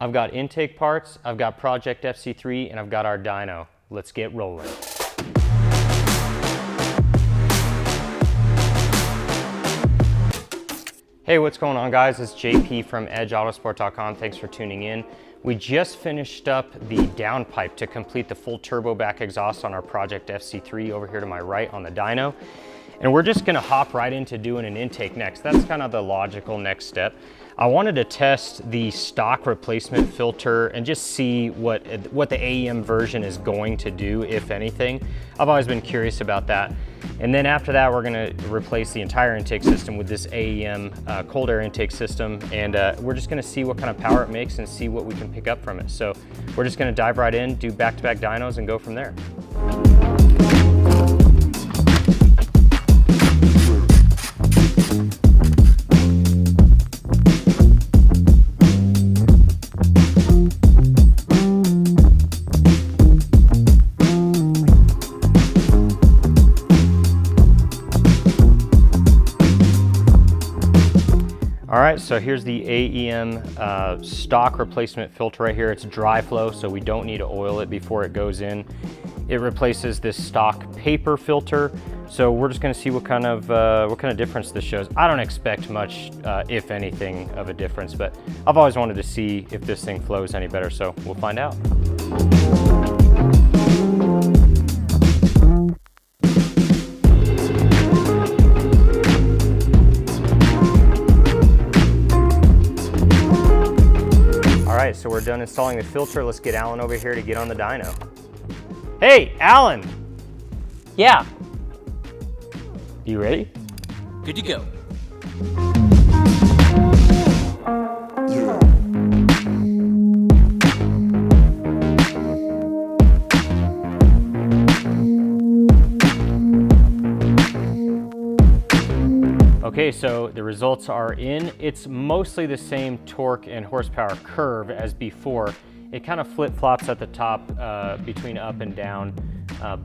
I've got intake parts, I've got Project FC3, and I've got our dyno. Let's get rolling. Hey, what's going on, guys? It's JP from EdgeAutosport.com. Thanks for tuning in. We just finished up the downpipe to complete the full turbo back exhaust on our Project FC3 over here to my right on the dyno. And we're just gonna hop right into doing an intake next. That's kind of the logical next step. I wanted to test the stock replacement filter and just see what the AEM version is going to do, if anything. I've always been curious about that. And then after that, we're gonna replace the entire intake system with this AEM cold air intake system. And we're just gonna see what kind of power it makes and see what we can pick up from it. So we're just gonna dive right in, do back-to-back dynos and go from there. All right, so here's the AEM stock replacement filter right here. It's dry flow, so we don't need to oil it before it goes in. It replaces this stock paper filter. So we're just gonna see what kind of difference this shows. I don't expect much, if anything, of a difference, but I've always wanted to see if this thing flows any better, so we'll find out. All right, so we're done installing the filter. Let's get Alan over here to get on the dyno. Hey, Alan! Yeah. You ready? Good to go. Okay, so the results are in. It's mostly the same torque and horsepower curve as before. It kind of flip-flops at the top between up and down,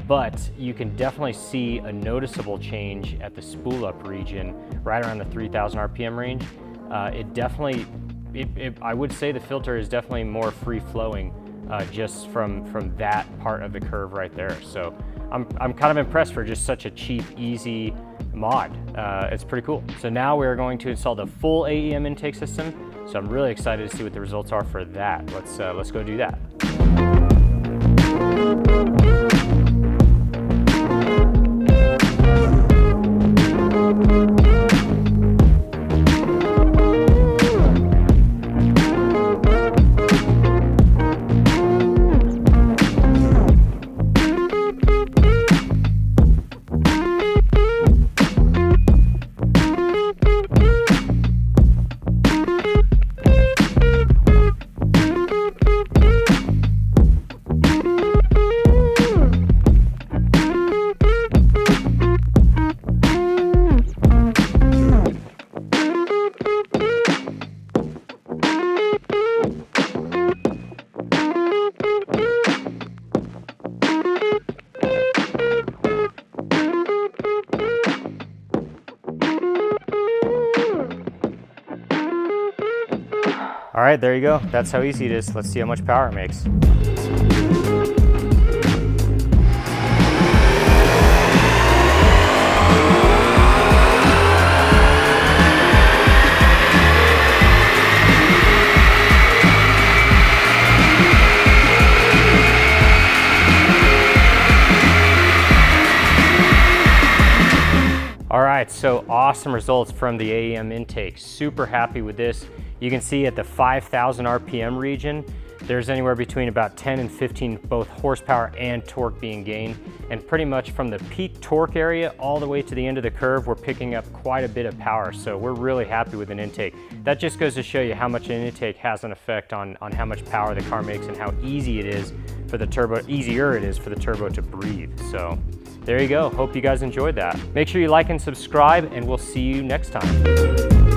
but you can definitely see a noticeable change at the spool-up region, right around the 3,000 RPM range. I would say the filter is definitely more free-flowing just from that part of the curve right there. So I'm kind of impressed for just such a cheap, easy mod. It's pretty cool. So now we're going to install the full AEM intake system. So I'm really excited to see what the results are for that. Let's go do that. All right, there you go. That's how easy it is. Let's see how much power it makes. All right, so awesome results from the AEM intake. Super happy with this. You can see at the 5,000 RPM region, there's anywhere between about 10 and 15 both horsepower and torque being gained. And pretty much from the peak torque area all the way to the end of the curve, we're picking up quite a bit of power. So we're really happy with an intake. That just goes to show you how much an intake has an effect on how much power the car makes and how easy it is for the turbo, easier it is for the turbo to breathe. So there you go. Hope you guys enjoyed that. Make sure you like and subscribe, and we'll see you next time.